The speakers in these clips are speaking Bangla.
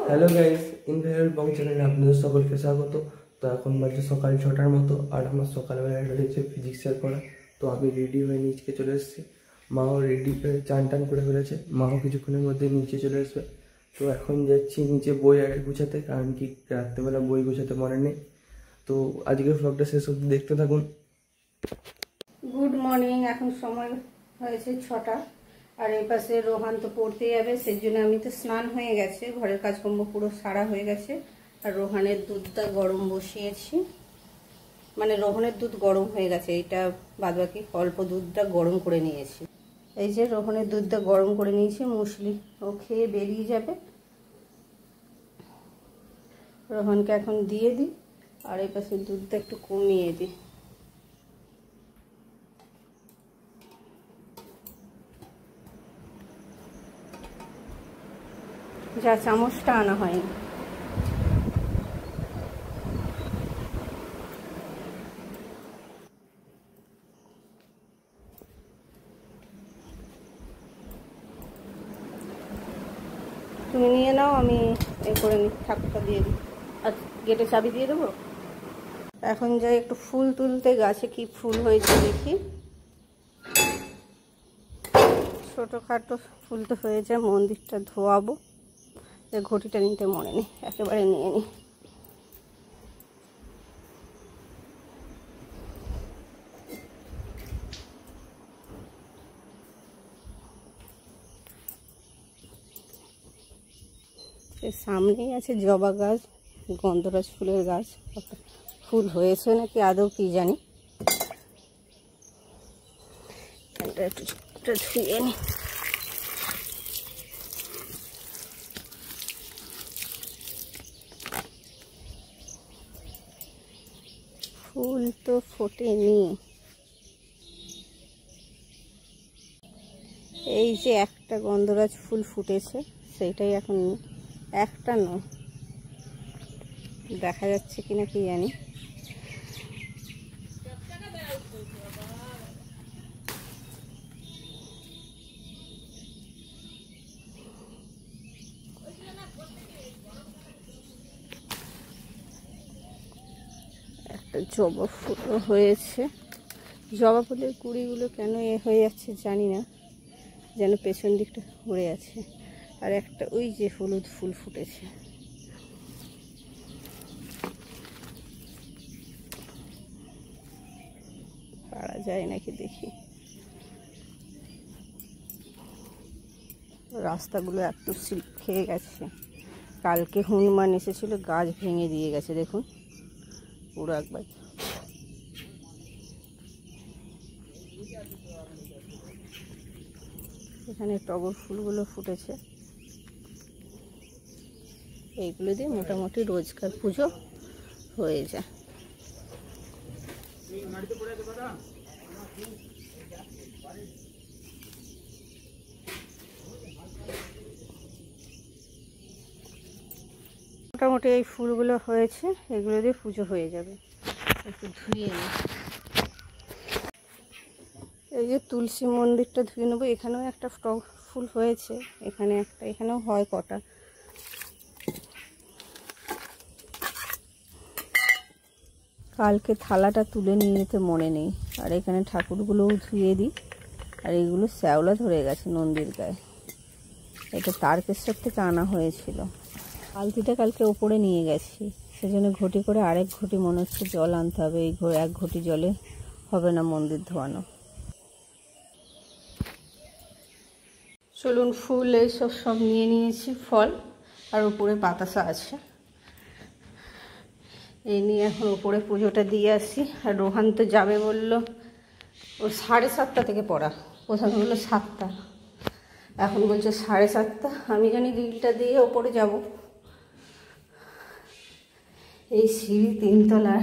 হ্যালো গাইস, ইনভেরিয়েবল বং চ্যানেলে আপনাদের সকলকে স্বাগত। তো এখন বাজে সকাল 6টার মতো, আর আমার সকালবেলা রয়েছে ফিজিক্সের পড়া। তো আমি রেডি হয়ে নিচে চলে এসেছি। মাও রেডি হয়ে চান টান করে ফেলেছে, মাও কিছুক্ষণের মধ্যে নিচে চলে আসবে। তো এখন যাচ্ছি নিচে বই গুছাতে, কারণ কি রাত্রেবেলা বই গুছাতে মনে নেই। তো আজকের ভ্লগটা শেষ অবধি দেখতে থাকুন। Good morning. এখন সময় হয়েছে 6টা, আর এই পাশে রোহান তো পড়তে যাবে, সেই জন্য আমি তো স্নান হয়ে গেছে, ঘরের কাজকর্ম পুরো সারা হয়ে গেছে। আর রোহানের দুধটা গরম বসিয়েছি, মানে রোহানের দুধ গরম হয়ে গেছে, এটা বাদবাকি অল্প দুধটা গরম করে নিয়েছি। এই যে রোহানের দুধটা গরম করে নিয়েছি, মুসলি ও খেয়ে বেরিয়ে যাবে। রোহানকে এখন দিয়ে দিই, আর এই পাশে দুধটা একটু কমিয়ে দিই। যা চামচটা আনা হয়নি। তুমি নিয়ে নাও, আমি এ করে নিই, ঠাকুরটা দিয়ে দিই, আর গেটে চাবি দিয়ে দেবো। এখন যাই একটু ফুল তুলতে, গাছে কি ফুল হয়েছে দেখি। ছোটোখাটো ফুল তো হয়েছে, মন্দিরটা ধোয়াবো। ঘটিটা নিতে মনে নেই, একেবারে নিয়ে নিই। সামনেই আছে জবা গাছ, গন্ধরাজ ফুলের গাছ, ফুল হয়েছে নাকি আদৌ কি জানি। একটু ধুয়ে নিই। ফুল তো ফোটেনি। এই যে একটা গন্ধরাজ ফুল ফুটেছে, সেইটাই এখন একটা নয়, দেখা যাচ্ছে কিনা কি জানি। একটা জবা ফুল হয়েছে, জবা ফুলের কুড়িগুলো কেন এ হয়ে যাচ্ছে জানি না, যেন পেছন দিকটা ঘুরে আছে। আর একটা ওই যে হলুদ ফুল ফুটেছে। পারা যায় নাকি দেখি। রাস্তাগুলো এত স্লিপ খেয়ে গেছে, কালকে হনুমান এসেছিল, গাছ ভেঙে দিয়ে গেছে দেখুন পুরো একবার। এখানে টগর ফুলগুলো ফুটেছে, এইগুলো দিয়ে মোটামুটি রোজকার পুজো হয়ে যায়। মোটামুটি এই ফুলগুলো হয়েছে, এগুলো দিয়ে পুজো হয়ে যাবে। একটু ধুয়ে নিই। এই যে তুলসী মন্দিরটা ধুয়ে নেবো। এখানেও একটা ফুল হয়েছে, এখানে একটা, এখানেও হয় কটা। কালকে থালাটা তুলে নিয়ে যেতে মনে নেই। আর এখানে ঠাকুরগুলোও ধুয়ে দিই। আর এগুলো শ্যাওলা ধরে গেছে নন্দীর গায়ে, এটা তারকেশ্বর থেকে আনা হয়েছিল। বালতিটা কালকে ওপরে নিয়ে গেছি, সেজন্য ঘটি করে আরেক ঘটি মনে হচ্ছে জল আনতে হবে। এই এক ঘটি জলে হবে না মন্দির ধোয়ানো। চলুন, ফুল এইসব সব নিয়ে নিয়েছি, ফল আর উপরে বাতাসা আছে, এই নিয়ে এখন উপরে পুজোটা দিয়ে আসি। আর রোহান তো যাবে বললো, ও 7:30 থেকে পড়া, প্রথমে বললো 7টা, এখন বলছে 7:30। আমি জানি গ্রিলটা দিয়ে ওপরে যাব। এই সিঁড়ি 3তলার,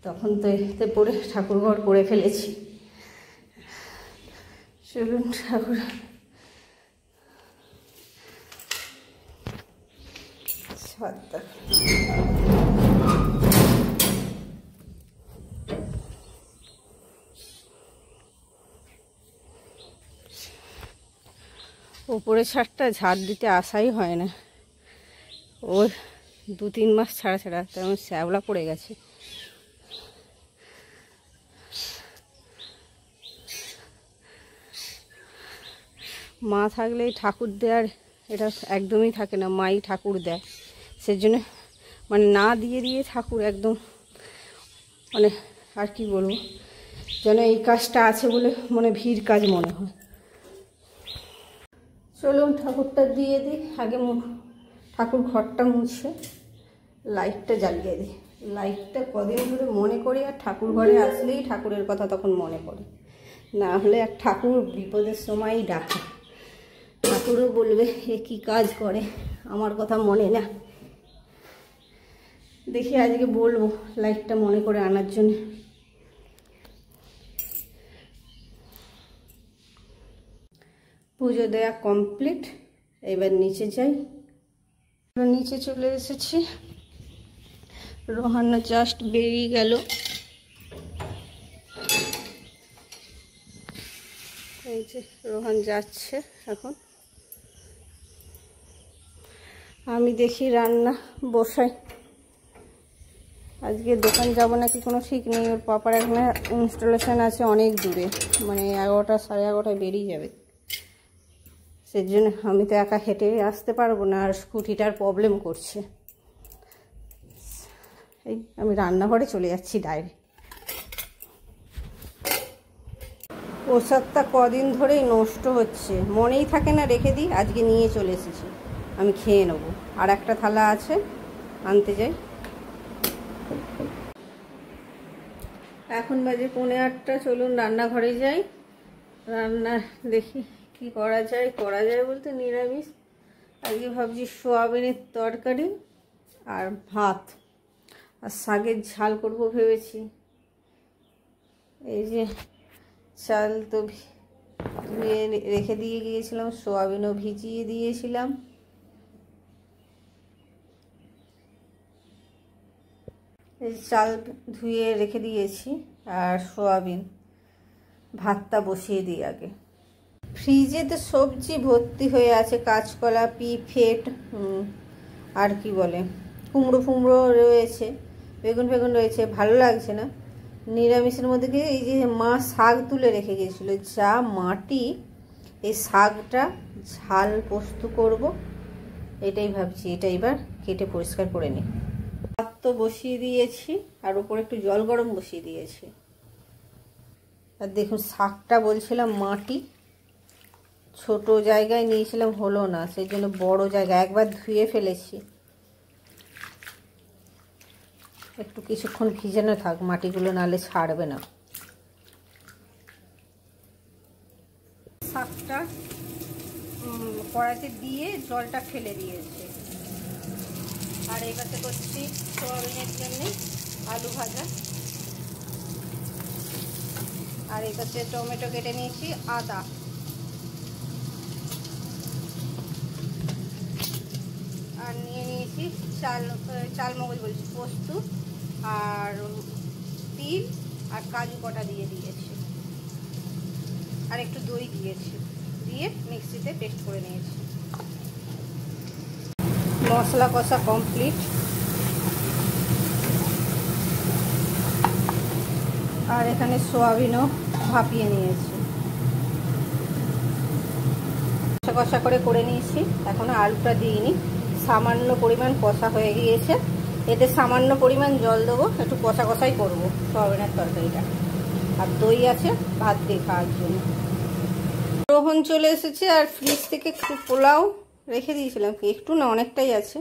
তখন তো এতে পড়ে ঠাকুরঘর করে ফেলেছি। চলুন, ঠাকুর সাতটা। উপরে ছাদটা ঝাড় দিতে আসাই হয় না, ওর 2-3 মাস ছাড়া ছাড়া তেমন শ্যাওলা পড়ে গেছে। মা থাকলেই ঠাকুর দেওয়ার এটা একদমই থাকে না, মাই ঠাকুর দেয়। সেজন্য মানে না দিয়ে দিয়ে ঠাকুর একদম মানে আর কি বলবো, যেন এই কাজটা আছে বলে মনে ভিড় কাজ মনে হয়। চলুন ঠাকুরটা দিয়ে দিই। আগে ঠাকুর ঘরটা মুছে লাইটটা জ্বালিয়ে দিই। লাইটটা কদিন ধরে মনে করি, আর ঠাকুর ঘরে আসলেই ঠাকুরের কথা তখন মনে পড়ে, না হলে আর ঠাকুর বিপদের সময়ই ডাকে। ঠাকুরও বলবে এ কী কাজ করে, আমার কথা মনে না। দেখি আজকে বলবো লাইটটা মনে করে আনার জন্য। পুজো দেওয়া কমপ্লিট, এবার নিচে যাই। নিচে চলে এসেছি, রোহান জাস্ট বেরিয়ে গেল। এই যে রোহান যাচ্ছে এখন, আমি দেখি রান্না বসাই। আজকে দোকান যাব নাকি কোনো ঠিক নেই, ওর পাপার এখানে ইনস্টলেশন আছে অনেক দূরে, মানে 11টা 11:30 বেরিয়ে যাবে। সেজন্য আমি তো একা হেঁটে আসতে পারবো না, আর স্কুটিটার প্রবলেম করছে। এই আমি রান্নাঘরে চলে যাচ্ছি ডাইরেক্ট। পোশাকটা কদিন ধরেই নষ্ট হচ্ছে, মনেই থাকে না রেখে দিই। আজকে নিয়ে চলে এসেছি, আমি খেয়ে নেবো। আর একটা থালা আছে, আনতে যাই। এখন বাজে 7:45, চলুন রান্নাঘরে যাই। রান্না দেখি কি করা যায়। বলতে নিরামিষ আজকে ভাবছি সোয়াবিনের তরকারি আর ভাত, আর শাকের ঝাল করব ভেবেছি। এই যে চাল তো ধুয়ে রেখে দিয়ে গিয়েছিলাম, সোয়াবিনও ভিজিয়ে দিয়েছিলাম। এই চাল ধুয়ে রেখে দিয়েছি, আর সোয়াবিন। ভাতটা বসিয়ে দিই আগে। ফ্রিজে তো সবজি ভর্তি হয়ে আছে, কাঁচকলা, পিফেট, আর কি বলে কুমড়ো রয়েছে, বেগুন রয়েছে। ভালো লাগছে না নিরামিষের মধ্যে কি, এই যে মা শাক তুলে রেখে গিয়েছিল, যা মাটি, এই শাকটা ঝাল পোস্ত করব, এটাই ভাবছি। এটা এবার কেটে পরিষ্কার করে নিই। ভাত তো বসিয়ে দিয়েছি, আর উপরে একটু জল গরম বসিয়ে দিয়েছি। আর দেখুন শাকটা বলছিলাম মাটি, ছোট জায়গায় নিয়েছিলাম, হলো না, সেই জন্য বড় জায়গায় একবার ধুয়ে ফেলেছি। একটু কিছুক্ষণ ভিজানো থাক মাটিগুলো, নাহলে ছাড়বে না। শাকটা কড়াইতে দিয়ে জলটা ফেলে দিয়েছে। আর এই পাশে করছি সোয়াবিনের জন্য আলু ভাজা, আর এই পাশে টমেটো কেটে নিয়েছি, আদা, আর নিয়ে নিয়েছি চালমগজ বলছি পোস্ত, আর তিল আর কাজু কটা দিয়ে দিয়েছি, আর একটু দই দিয়েছি, দিয়ে মিক্সিতে পেস্ট করে নিয়েছি। মশলা কষা কমপ্লিট। আর এখানে সোয়াবিনও ভাপিয়ে নিয়েছি, কষা করে নিয়েছি। এখনো আলুটা দিইনি, সামান্য পরিমাণ কষা হয়ে গিয়েছে, এতে সামান্য পরিমাণ জল দেবো, একটু কষাই করবো সোয়াবিনের তরকারিটা। আর দই আছে ভাত দিয়ে খাওয়ার জন্য। রোহন চলে এসেছে, আর ফ্রিজ থেকে একটু পোলাও রেখে দিয়েছিলাম, একটু না অনেকটাই আছে।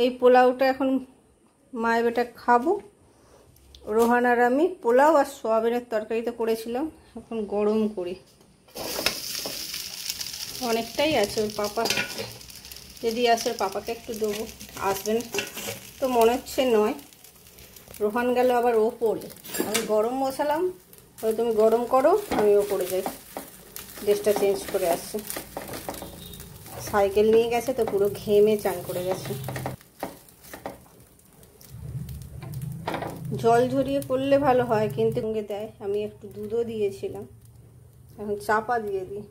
এই পোলাওটা এখন মায়ের বেটা খাবো। রোহান আর আমি পোলাও আর সোয়াবিনের তরকারিটা করেছিলাম, এখন গরম করি। অনেকটাই আছে, ওর পাপা যদি আসে পাপাকে একটু দেবো। আসবেন তো মনে হচ্ছে নয়, রোহান গেল আবার ও পড়ে। আমি গরম বসালাম, ওই তুমি গরম করো, আমি ও পড়ে যাই। ড্রেসটা চেঞ্জ করে আসছে, সাইকেল নিয়ে গেছে তো পুরো ঘেমে চান করে গেছে। জল ঝরিয়ে করলে ভালো হয়, কিন্তু সঙ্গে দেয়। আমি একটু দুধও দিয়েছিলাম, এখন চাপা দিয়ে দিই।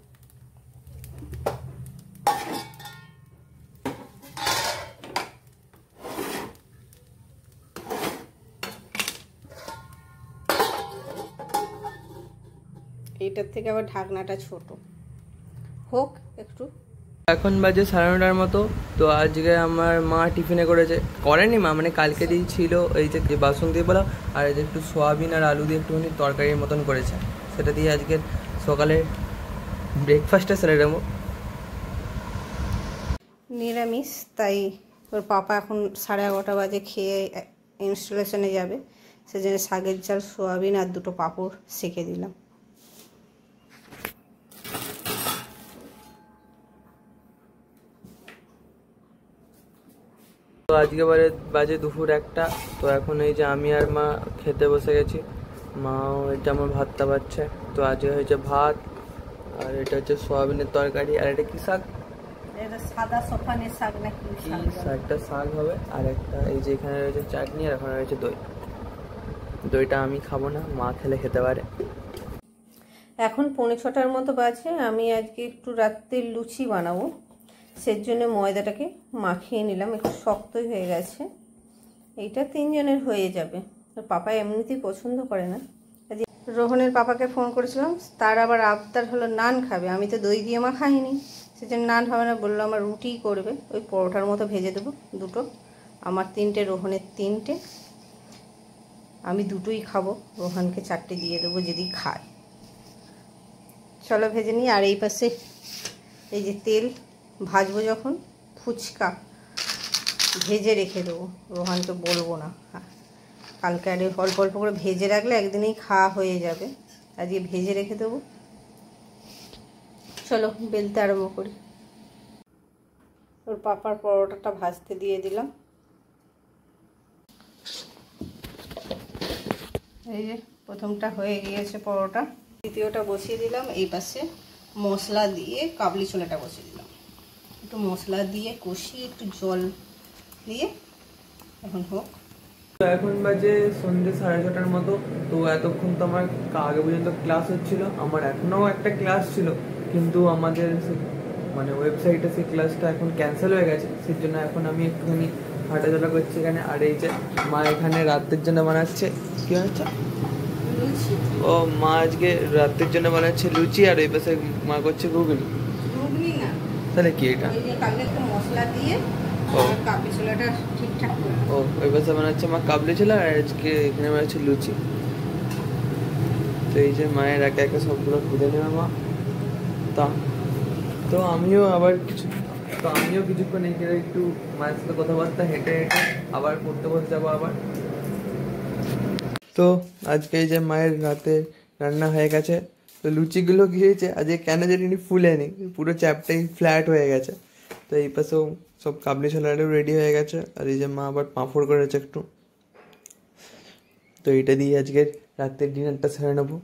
এইটার থেকে আবার ঢাকনাটা ছোট, হোক একটু। এখন বাজে 9:30 মতো। তো আজকে আমার মা টিফিনে করেনি মা, মানে কালকে দিয়ে ছিল এই যে বাসন্তী পোলাও আর এই যে একটু সোয়াবিন আর আলু দিয়ে একটুখানি তরকারির মতন করেছে, সেটা দিয়ে আজকে সকালে ব্রেকফাস্টটা সেরে দেবো। নিরামিষ, তাই ওর পাপা এখন 11:30 বাজে খেয়ে ইনস্টলেশনে যাবে, সেজন্য শাকের ঝাল, সোয়াবিন আর দুটো পাঁপড় সেঁকে দিলাম। তো আজকে বাজে দুপুর 1টা। তো এখন এই যে আমি আর মা খেতে বসে গেছি। মাও এটা আমার ভাতটা পাচ্ছে। তো আজকে হয়েছে ভাত, আর এটা হচ্ছে সোয়াবিনের তরকারি, আর এটা কি শাক, এটা সাদা সোফানের শাক নাকি শাকটা শাক হবে। আর একটা এই যে এখানে রয়েছে চাটনি, আর এখানে রয়েছে দই। দইটা আমি খাবো না, মা খেতে পারে। এখন 5:45 মতো বাজে। আমি আজকে একটু রাত্রের লুচি বানাবো, সেজন্য ময়দাটাকে মাখিয়ে নিলাম, একটু শক্তই হয়ে গেছে। এইটা 3 জনের হয়ে যাবে, আর পাপা এমনিতেই পছন্দ করে না। রোহনের পাপাকে ফোন করেছিলাম, তার আবার আবদার হলো নান খাবে। আমি তো দই দিয়ে মাখাইনি, সেজন্য নান হবে না, বললো আমার রুটিই করবে। ওই পরোটার মতো ভেজে দেবো দুটো, আমার 3টে, রোহনের 3টে। আমি দুটোই খাবো, রোহানকে 4টে দিয়ে দেবো যদি খায়। চলো ভেজে নিই। আর এই পাশে এই যে তেল ভাজবো, যখন ফুচকা ভেজে রেখে দেবো, রোহানকে বলবো না। কালকে আর অল্প অল্প করে ভেজে রাখলে একদিনেই খাওয়া হয়ে যাবে, আজকে ভেজে রেখে দেবো। চলো বেলতে আরম্ভ করি। ওর পাপার পরোটাটা ভাজতে দিয়ে দিলাম। এই যে প্রথমটা হয়ে গিয়েছে পরোটা, দ্বিতীয়টা বসিয়ে দিলাম। এই পাশে মশলা দিয়ে কাবলি ছোলাটা বসিয়ে দিলাম। একটু মশলা দিয়ে কষিয়ে একটু জল দিয়ে এখন হোক। তো এখন বাজে সন্ধ্যে 6:30 মতো। তো এতক্ষণ তো আমার আগে পর্যন্ত ক্লাস হচ্ছিল, আমার এখনও একটা ক্লাস ছিল, কিন্তু আমাদের মানে ওয়েবসাইটে সেই ক্লাসটা এখন ক্যান্সেল হয়ে গেছে, সেই জন্য এখন আমি একটুখানি হাঁটাচলা করছি এখানে। আর এই যে মা এখানে রাতের জন্য বানাচ্ছে, কি হচ্ছে, ও মা আজকে রাতের জন্য বানাচ্ছে লুচি, আর ওই পাশে মা করছে ঘুগনি। ঘুগনি না, তাহলে কি এটা? ওই যে কালকে একটু মশলা দিয়ে কাবলি ছোলাটা ঠিকঠাক করে। ও ওই পাশে বানাচ্ছে মা কাবলি ছোলা, আর আজকে এখানে বানাচ্ছে লুচি। তো এই যে মায়ের একে একে সবগুলো খুঁজে নেবে মা। তো আমিও কিছুক্ষণ এখানে একটু মায়ের সাথে কথাবার্তা হেঁটে হেঁটে আবার পড়তে বসে যাবো আবার। তো আজকে এই যে মায়ের রাতে রান্না হয়ে গেছে। তো লুচিগুলো কি হয়েছে আজকে কেন জানি ফুলেনি, পুরো চ্যাপটাই ফ্ল্যাট হয়ে গেছে। তো এই পাশেও সব কাবলি ছোলাটাও রেডি হয়ে গেছে, আর এই যে মা আবার পাঁপড় করেছে একটু। তো এইটা দিয়ে আজকের রাতের ডিনারটা সেরে নেবো।